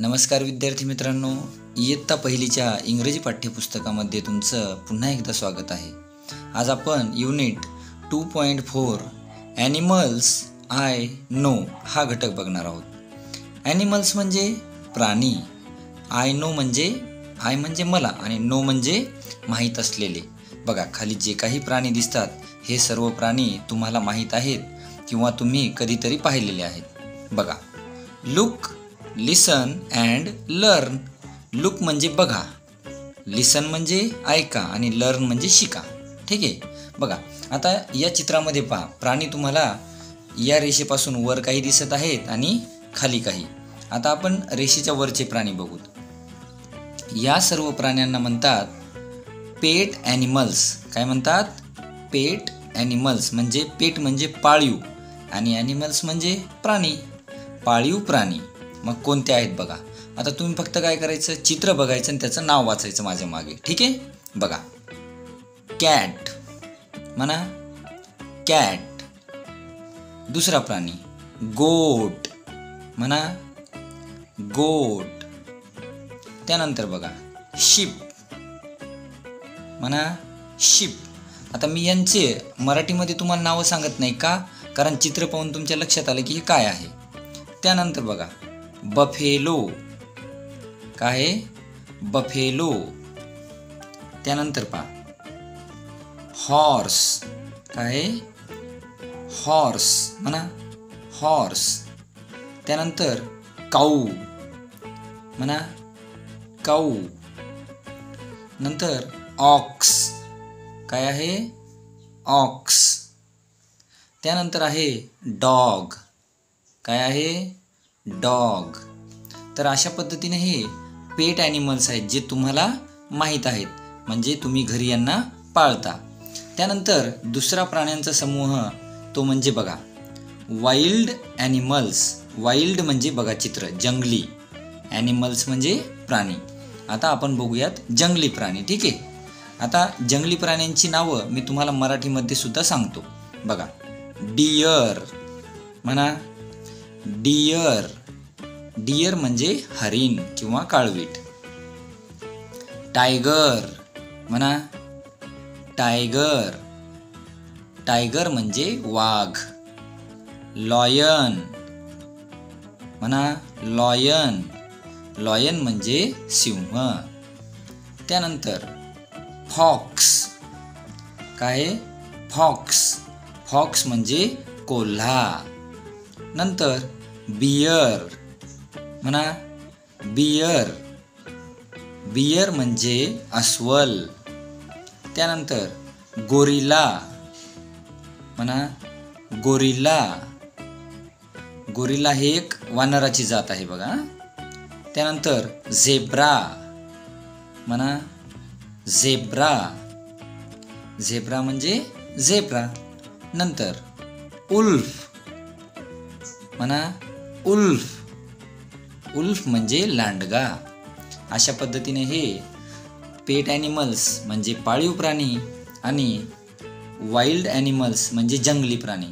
नमस्कार विद्यार्थी मित्रांनो, इयत्ता पहिलीच्या इंग्रजी पाठ्यपुस्तकामध्ये तुमचं पुन्हा एकदा स्वागत आहे। आज आपण युनिट 2.4 ॲनिमल्स आय नो हा घटक बघणार आहोत। ॲनिमल्स म्हणजे प्राणी, आय नो म्हणजे आय म्हणजे मला आणि नो म्हणजे माहीत असलेले। बघा, खाली जे काही प्राणी दिसतात हे सर्व प्राणी तुम्हाला माहीत आहेत किंवा तुम्ही कधीतरी पाहिलेले आहेत। बघा, look, listen and learn. Look म्हणजे बघा, लिसन म्हणजे ऐका आणि लर्न म्हणजे शिका। ठीक आहे, बघा आता या चित्रामध्ये पहा, प्राणी तुम्हाला या रेषेपासून वर काही दिसत आहेत आणि खाली काही। आता आपण रेषेच्या वरचे प्राणी बघूत। या सर्व प्राण्यांना म्हणतात पेट ॲनिमल्स। काय म्हणतात? पेट ॲनिमल्स। म्हणजे पेट म्हणजे पाळीव आणि ॲनिमल्स म्हणजे प्राणी, पाळीव प्राणी। मग कोणते आहेत बघा। आता तुम्ही फक्त काय करायचं, चित्र बघायचं आणि त्याचं नाव वाचायचं माझ्या मागे। ठीक आहे, बघा, कॅट म्हणा, कॅट। दुसरा प्राणी गोट म्हणा, गोट। त्यानंतर बघा शिप म्हणा, शिप। आता मी यांचे मराठीमध्ये तुम्हाला नावं सांगत नाही का, कारण चित्र पाहून तुमच्या लक्षात आलं की हे काय आहे। त्यानंतर बघा बफेलो। काय आहे? बफेलो। त्यानंतर पहा हॉर्स। काय? हॉर्स म्हणा, हॉर्स। त्यानंतर काऊ म्हणा, काऊ। नंतर ऑक्स। काय आहे? ऑक्स। त्यानंतर आहे डॉग। काय आहे? डॉग। तर अशा पद्धतीने हे पेट ॲनिमल्स आहेत जे तुम्हाला माहीत आहेत, म्हणजे तुम्ही घरी यांना पाळता। त्यानंतर दुसरा प्राण्यांचा समूह तो म्हणजे बघा वाईल्ड ॲनिमल्स। वाईल्ड म्हणजे बघा चित्र, जंगली। ॲनिमल्स म्हणजे प्राणी। आता आपण बघूयात जंगली प्राणी। ठीक आहे, आता जंगली प्राण्यांची नावं मी तुम्हाला मराठीमध्ये सुद्धा सांगतो। बघा, डियर म्हणा, डियर। डियर म्हणजे हरिण किंवा काळवीट। टायगर म्हणा, टायगर। टायगर म्हणजे वाघ। लॉयन म्हणा, लॉयन। लॉयन म्हणजे सिंह। त्यानंतर फॉक्स। काय? फॉक्स। फॉक्स म्हणजे कोल्हा। नंतर बियर म्हणा, बियर। बियर म्हणजे अस्वल। त्यानंतर गोरिला म्हणा, गोरिला। गोरिला हे एक वानराची जात आहे बघा। त्यानंतर झेब्रा म्हणा, झेब्रा। झेब्रा म्हणजे झेब्रा। नंतर उल्फ म्हणा, उल्फ। उल्फ म्हणजे लांडगा। अशा पद्धतीने हे पेट ॲनिमल्स म्हणजे पाळीव प्राणी आणि वाईल्ड ॲनिमल्स म्हणजे जंगली प्राणी